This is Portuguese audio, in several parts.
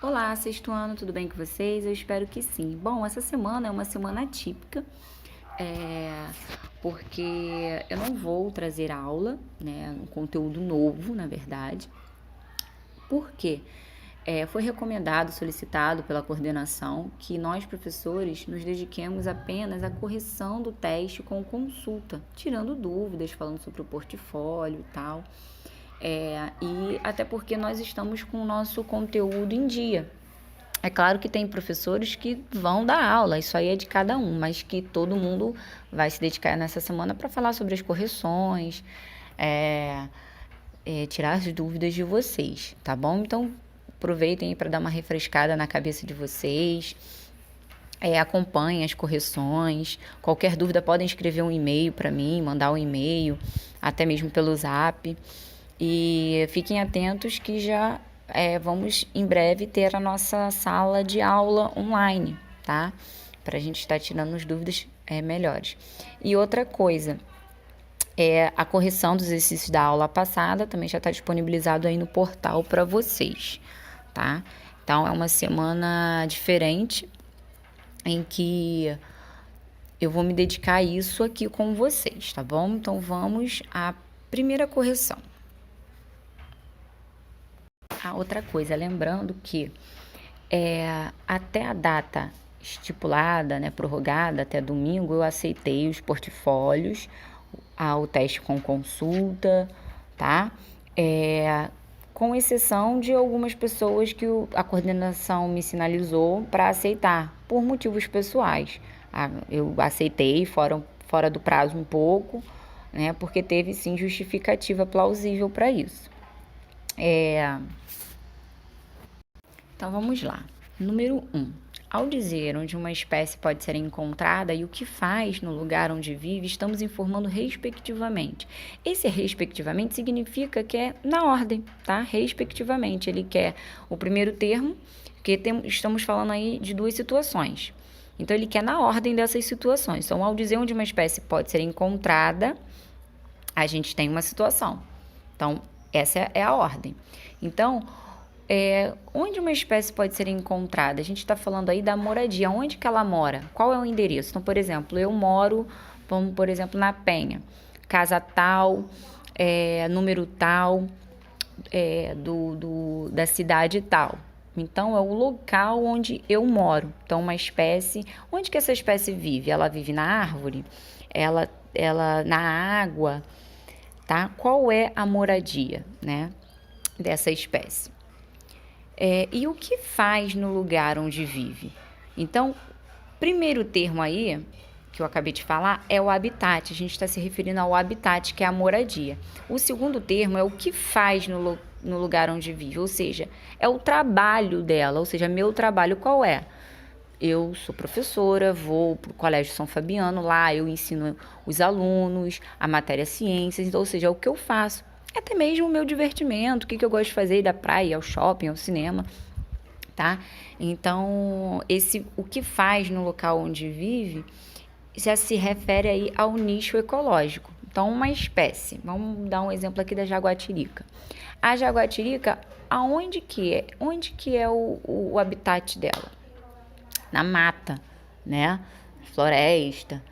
Olá, sexto ano, tudo bem com vocês? Eu espero que sim. Bom, essa semana é uma semana atípica, porque eu não vou trazer aula, né, um conteúdo novo, na verdade. Por quê? Foi recomendado, solicitado pela coordenação, que nós, professores, nos dediquemos apenas à correção do teste com consulta, tirando dúvidas, falando sobre o portfólio e tal. E até porque nós estamos com o nosso conteúdo em dia. É claro que tem professores que vão dar aula, isso aí é de cada um, mas que todo mundo vai se dedicar nessa semana para falar sobre as correções, é, tirar as dúvidas de vocês, tá bom? Então, aproveitem para dar uma refrescada na cabeça de vocês, acompanhem as correções. Qualquer dúvida, podem escrever um e-mail para mim, mandar um e-mail, até mesmo pelo Zap. E fiquem atentos que já vamos em breve ter a nossa sala de aula online, tá? Para a gente estar tirando as dúvidas melhores. E outra coisa, a correção dos exercícios da aula passada também já está disponibilizado aí no portal para vocês, tá? Então é uma semana diferente em que eu vou me dedicar a isso aqui com vocês, tá bom? Então vamos à primeira correção. A outra coisa, lembrando que até a data estipulada, né, prorrogada até domingo, eu aceitei os portfólios, o teste com consulta, tá? Com exceção de algumas pessoas que a coordenação me sinalizou para aceitar, por motivos pessoais. Eu aceitei, fora do prazo um pouco, né, porque teve sim justificativa plausível para isso. Então vamos lá. Número 1. Ao dizer onde uma espécie pode ser encontrada e o que faz no lugar onde vive, estamos informando respectivamente. Esse respectivamente significa que é na ordem, tá? Respectivamente. Ele quer o primeiro termo, porque estamos falando aí de duas situações. Então, ele quer na ordem dessas situações. Então, ao dizer onde uma espécie pode ser encontrada, a gente tem uma situação. Então, essa é a ordem. Então, onde uma espécie pode ser encontrada? A gente está falando aí da moradia. Onde que ela mora? Qual é o endereço? Então, por exemplo, eu moro, vamos, por exemplo, na Penha. Casa tal, número tal, da cidade tal. Então, é o local onde eu moro. Então, uma espécie... Onde que essa espécie vive? Ela vive na árvore? Ela na água? Tá? Qual é a moradia, né, dessa espécie? E o que faz no lugar onde vive? Então, primeiro termo aí, que eu acabei de falar, é o habitat. A gente está se referindo ao habitat, que é a moradia. O segundo termo é o que faz no lugar onde vive, ou seja, é o trabalho dela, ou seja, meu trabalho qual é? Eu sou professora, vou para o Colégio São Fabiano, lá eu ensino os alunos a matéria ciências, então, ou seja, é o que eu faço. Até mesmo o meu divertimento, o que eu gosto de fazer, ir da praia, ao shopping, ao cinema, tá? Então, o que faz no local onde vive já se refere aí ao nicho ecológico. Então, uma espécie, vamos dar um exemplo aqui da jaguatirica. A jaguatirica, aonde que é? Onde que é o habitat dela? Na mata, né? Floresta.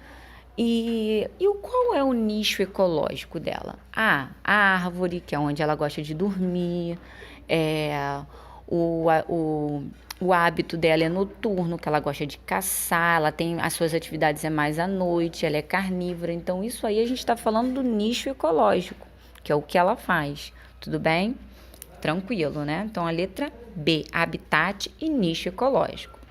E qual é o nicho ecológico dela? A árvore, que é onde ela gosta de dormir, o hábito dela é noturno, que ela gosta de caçar, ela tem as suas atividades mais à noite, ela é carnívora. Então, isso aí a gente está falando do nicho ecológico, que é o que ela faz. Tudo bem? Tranquilo, né? Então, a letra B, habitat e nicho ecológico.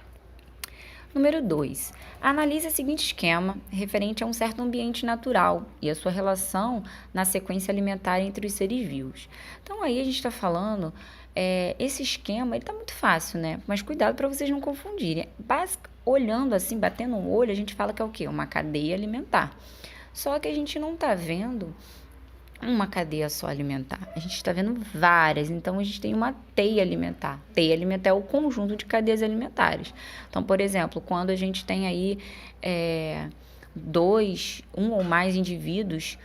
Número 2. Analise o seguinte esquema referente a um certo ambiente natural e a sua relação na sequência alimentar entre os seres vivos. Então, aí a gente está falando, esse esquema, ele está muito fácil, né? Mas cuidado para vocês não confundirem. Olhando assim, batendo um olho, a gente fala que é o quê? Uma cadeia alimentar. Só que a gente não está vendo uma cadeia só alimentar. A gente está vendo várias, então a gente tem uma teia alimentar. Teia alimentar é o conjunto de cadeias alimentares. Então, por exemplo, quando a gente tem aí um ou mais indivíduos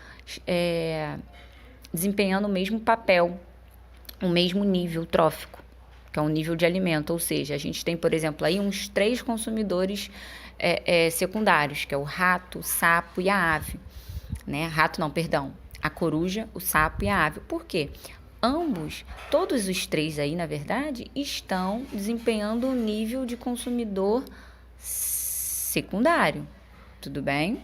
desempenhando o mesmo papel, o mesmo nível trófico, que é um nível de alimento, ou seja, a gente tem, por exemplo, aí uns 3 consumidores secundários, que é o rato, o sapo e a ave, né? Rato não, perdão, a coruja, o sapo e a ave. Por quê? Todos os 3 aí, na verdade, estão desempenhando o nível de consumidor secundário, tudo bem?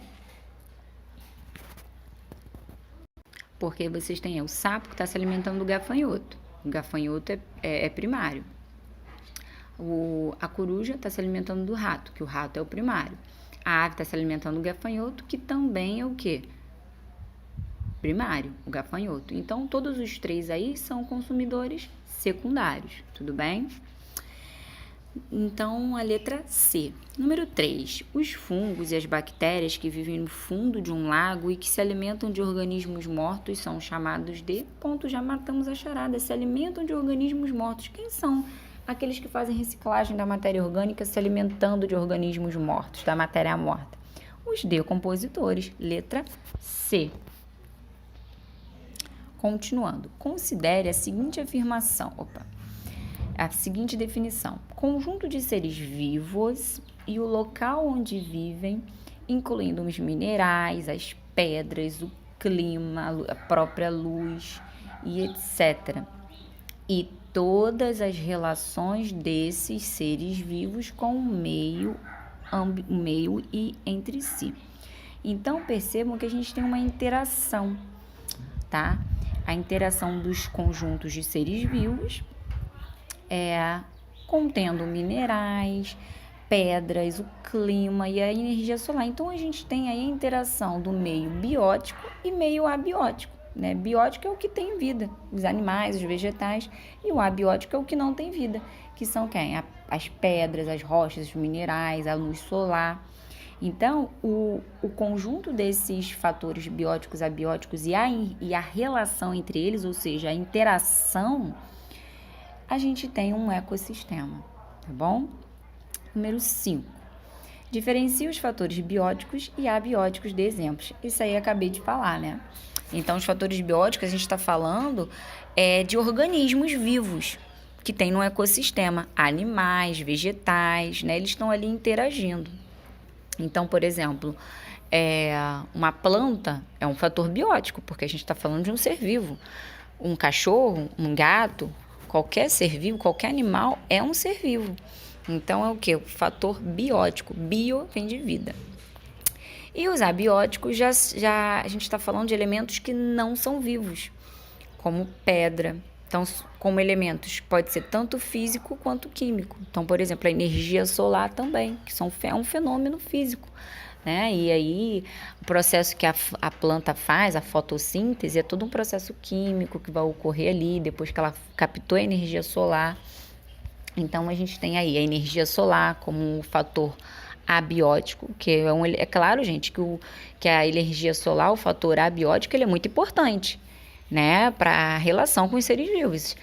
Porque vocês têm o sapo que está se alimentando do gafanhoto. O gafanhoto é primário. A coruja está se alimentando do rato, que o rato é o primário. A ave está se alimentando do gafanhoto, que também é o quê? Primário, o gafanhoto. Então, todos os 3 aí são consumidores secundários, tudo bem? Então, a letra C. Número 3. Os fungos e as bactérias que vivem no fundo de um lago e que se alimentam de organismos mortos são chamados de... já matamos a charada. Se alimentam de organismos mortos. Quem são aqueles que fazem reciclagem da matéria orgânica se alimentando de organismos mortos, da matéria morta? Os decompositores. Letra C. Continuando. Considere a seguinte a seguinte definição: conjunto de seres vivos e o local onde vivem, incluindo os minerais, as pedras, o clima, a própria luz e etc. E todas as relações desses seres vivos com o meio e entre si. Então, percebam que a gente tem uma interação, tá? A interação dos conjuntos de seres vivos contendo minerais, pedras, o clima e a energia solar. Então, a gente tem aí a interação do meio biótico e meio abiótico, né? Biótico é o que tem vida, os animais, os vegetais, e o abiótico é o que não tem vida, que são quem? As pedras, as rochas, os minerais, a luz solar. Então, o conjunto desses fatores bióticos, abióticos e a relação entre eles, ou seja, a interação, a gente tem um ecossistema, tá bom? Número 5. Diferencia os fatores bióticos e abióticos de exemplos. Isso aí eu acabei de falar, né? Então, os fatores bióticos, a gente está falando de organismos vivos que tem no ecossistema, animais, vegetais, né? Eles estão ali interagindo. Então, por exemplo, uma planta é um fator biótico, porque a gente está falando de um ser vivo. Um cachorro, um gato, qualquer ser vivo, qualquer animal é um ser vivo. Então, é o quê? O fator biótico. Bio vem de vida. E os abióticos, já a gente está falando de elementos que não são vivos, como pedra. Então, como elementos, pode ser tanto físico quanto químico. Então, por exemplo, a energia solar também, que é um fenômeno físico, né? E aí, o processo que a planta faz, a fotossíntese, é todo um processo químico que vai ocorrer ali, depois que ela captou a energia solar. Então, a gente tem aí a energia solar como um fator abiótico, que é claro, gente, que a energia solar, o fator abiótico, ele é muito importante, né, para a relação com os seres vivos.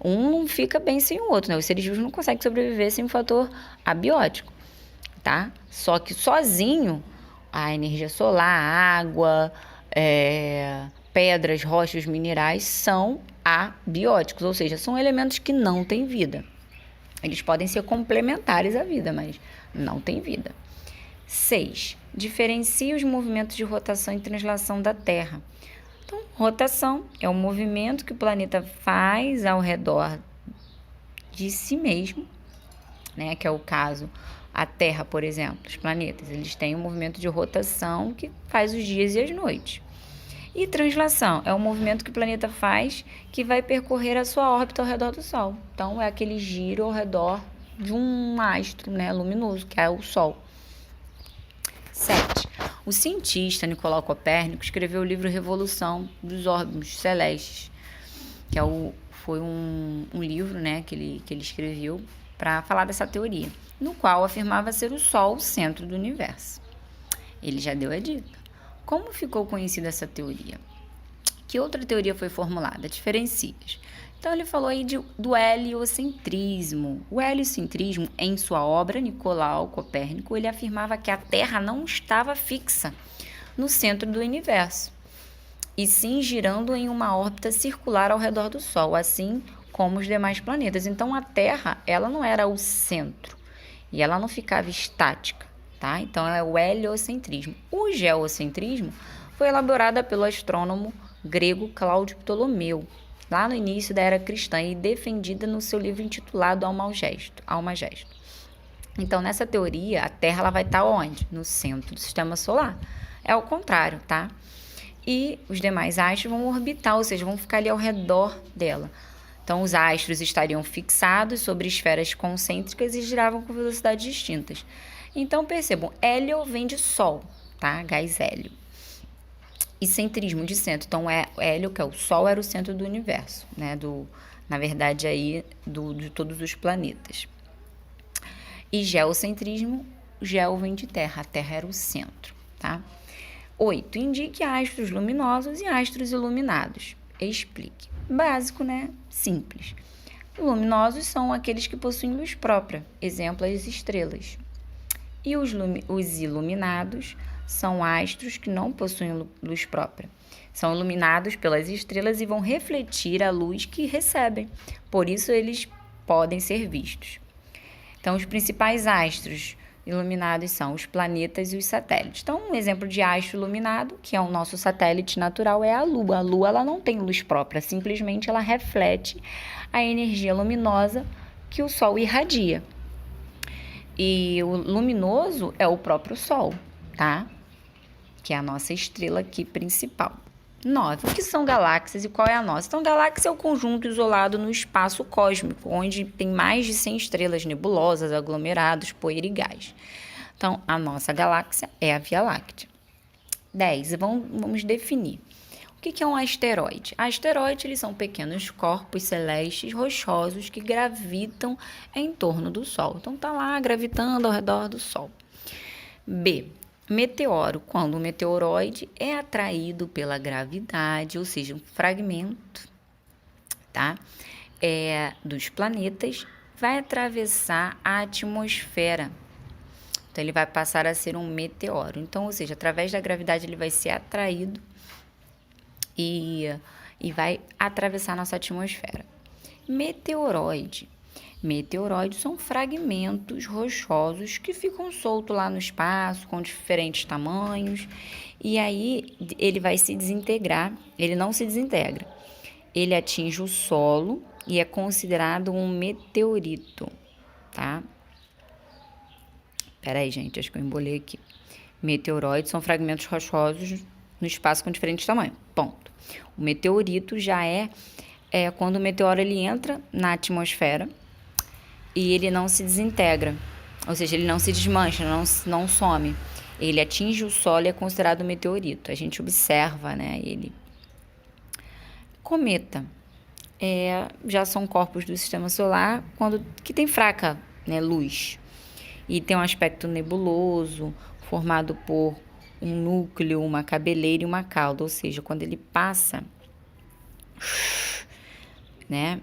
Um não fica bem sem o outro, né? Os seres vivos não conseguem sobreviver sem um fator abiótico, tá? Só que sozinho, a energia solar, a água, pedras, rochas, minerais são abióticos, ou seja, são elementos que não têm vida. Eles podem ser complementares à vida, mas não têm vida. 6. Diferencia os movimentos de rotação e translação da Terra. Então, rotação é o movimento que o planeta faz ao redor de si mesmo, né? Que é o caso, a Terra, por exemplo, os planetas, eles têm um movimento de rotação que faz os dias e as noites. E translação é o movimento que o planeta faz que vai percorrer a sua órbita ao redor do Sol. Então, é aquele giro ao redor de um astro, né, luminoso, que é o Sol. 7. O cientista Nicolau Copérnico escreveu o livro Revolução dos Órbitos Celestes, que foi um livro, né, que ele escreveu para falar dessa teoria, no qual afirmava ser o Sol o centro do universo. Ele já deu a dica. Como ficou conhecida essa teoria? Que outra teoria foi formulada? Diferencias. Então, ele falou aí do heliocentrismo. O heliocentrismo, em sua obra, Nicolau Copérnico, ele afirmava que a Terra não estava fixa no centro do universo, e sim girando em uma órbita circular ao redor do Sol. Assim, como os demais planetas. Então, a Terra, ela não era o centro e ela não ficava estática, tá? Então, é o heliocentrismo. O geocentrismo foi elaborado pelo astrônomo grego Cláudio Ptolomeu, lá no início da era cristã e defendida no seu livro intitulado Alma Gesto. Então, nessa teoria, a Terra ela vai estar onde? No centro do sistema solar. É o contrário, tá? E os demais astros vão orbitar, ou seja, vão ficar ali ao redor dela. Então, os astros estariam fixados sobre esferas concêntricas e giravam com velocidades distintas. Então, percebam, hélio vem de Sol, tá? Gás hélio. E centrismo de centro. Então, hélio, que é o Sol, era o centro do universo, né? Na verdade, aí, de todos os planetas. E geocentrismo, geo vem de Terra, a Terra era o centro, tá? 8. Indique astros luminosos e astros iluminados. Explique. Básico, né? Simples. Luminosos são aqueles que possuem luz própria, exemplo, as estrelas. E os iluminados são astros que não possuem luz própria. São iluminados pelas estrelas e vão refletir a luz que recebem. Por isso, eles podem ser vistos. Então, os principais astros iluminados são os planetas e os satélites. Então, um exemplo de astro iluminado, que é o nosso satélite natural, é a Lua. A Lua ela não tem luz própria, simplesmente ela reflete a energia luminosa que o Sol irradia. E o luminoso é o próprio Sol, tá? Que é a nossa estrela aqui principal. 9. O que são galáxias e qual é a nossa? Então, galáxia é o conjunto isolado no espaço cósmico, onde tem mais de 100 estrelas nebulosas, aglomerados, poeira e gás. Então, a nossa galáxia é a Via Láctea. 10. Vamos definir. O que é um asteroide? Asteroides eles são pequenos corpos celestes rochosos que gravitam em torno do Sol. Então, tá lá gravitando ao redor do Sol. B. Meteoro, quando o meteoroide é atraído pela gravidade, ou seja, um fragmento, tá? Dos planetas, vai atravessar a atmosfera. Então, ele vai passar a ser um meteoro. Então, ou seja, através da gravidade, ele vai ser atraído e vai atravessar a nossa atmosfera. Meteoroide. Meteoroides são fragmentos rochosos que ficam soltos lá no espaço, com diferentes tamanhos, e aí ele vai se desintegrar, ele não se desintegra. Ele atinge o solo e é considerado um meteorito, tá? Peraí, gente, acho que eu embolei aqui. Meteoroides são fragmentos rochosos no espaço com diferentes tamanhos, ponto. O meteorito já é quando o meteoro ele entra na atmosfera, e ele não se desintegra, ou seja, ele não se desmancha, não some. Ele atinge o solo e é considerado um meteorito. A gente observa, né, ele. Cometa. Já são corpos do sistema solar que tem fraca, né, luz. E tem um aspecto nebuloso, formado por um núcleo, uma cabeleira e uma cauda. Ou seja, quando ele passa, né,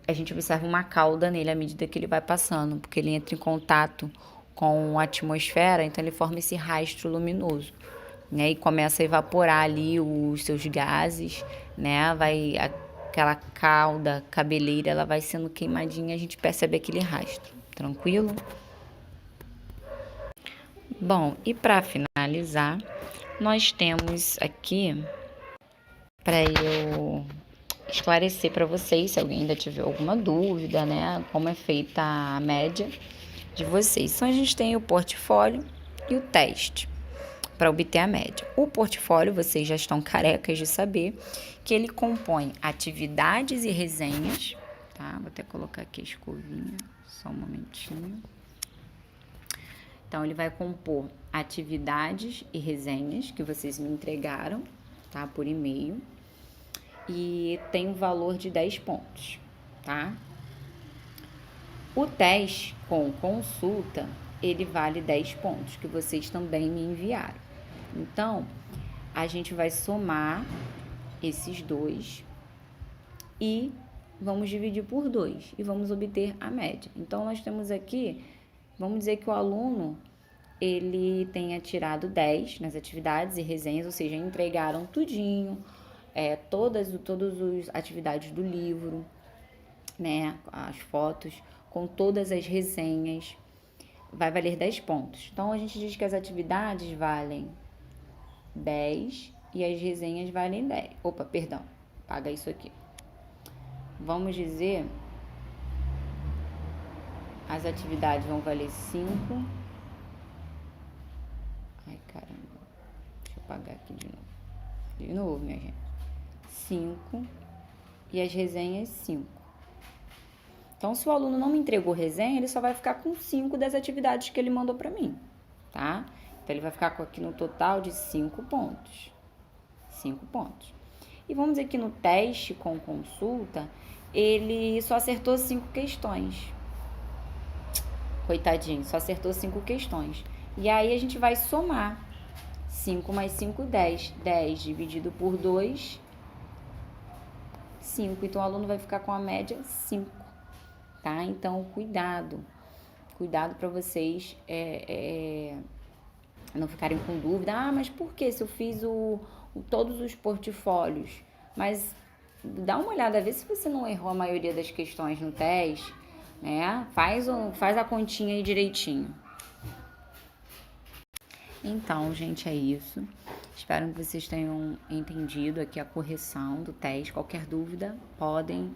a gente observa uma cauda nele à medida que ele vai passando, porque ele entra em contato com a atmosfera, então ele forma esse rastro luminoso, né? E começa a evaporar ali os seus gases, né? Aquela cauda, cabeleira, ela vai sendo queimadinha, a gente percebe aquele rastro. Tranquilo? Bom, e para finalizar, nós temos aqui, para eu esclarecer para vocês, se alguém ainda tiver alguma dúvida, né, como é feita a média de vocês. Então, a gente tem o portfólio e o teste para obter a média. O portfólio, vocês já estão carecas de saber que ele compõe atividades e resenhas, tá? Vou até colocar aqui a escovinha, só um momentinho. Então, ele vai compor atividades e resenhas que vocês me entregaram, tá, por e-mail. E tem um valor de 10 pontos, tá? O teste com consulta, ele vale 10 pontos, que vocês também me enviaram. Então, a gente vai somar esses dois e vamos dividir por 2 e vamos obter a média. Então, nós temos aqui, vamos dizer que o aluno, ele tenha tirado 10 nas atividades e resenhas, ou seja, entregaram tudinho, todas as atividades do livro, né? As fotos, com todas as resenhas, vai valer 10 pontos. Então, a gente diz que as atividades valem 10 e as resenhas valem 10. Opa, perdão, paga isso aqui. Vamos dizer, as atividades vão valer 5. Ai, caramba. Deixa eu pagar aqui de novo. De novo, minha gente. 5 e as resenhas 5. Então, se o aluno não me entregou resenha, ele só vai ficar com 5 das atividades que ele mandou para mim, tá? Então, ele vai ficar aqui no total de 5 pontos. 5 pontos. E vamos dizer que no teste com consulta, ele só acertou 5 questões. Coitadinho, só acertou 5 questões. E aí, a gente vai somar. 5 mais 5, 10. 10 dividido por 2, 5. Então, o aluno vai ficar com a média 5. Tá? Então, cuidado para vocês não ficarem com dúvida. Mas por que se eu fiz todos os portfólios? Mas dá uma olhada, vê se você não errou a maioria das questões no teste, né? Faz a continha aí direitinho. Então, gente, é isso. Espero que vocês tenham entendido aqui a correção do teste. Qualquer dúvida, podem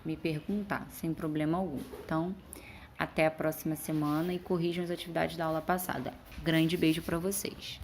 me perguntar, sem problema algum. Então, até a próxima semana e corrijam as atividades da aula passada. Grande beijo para vocês.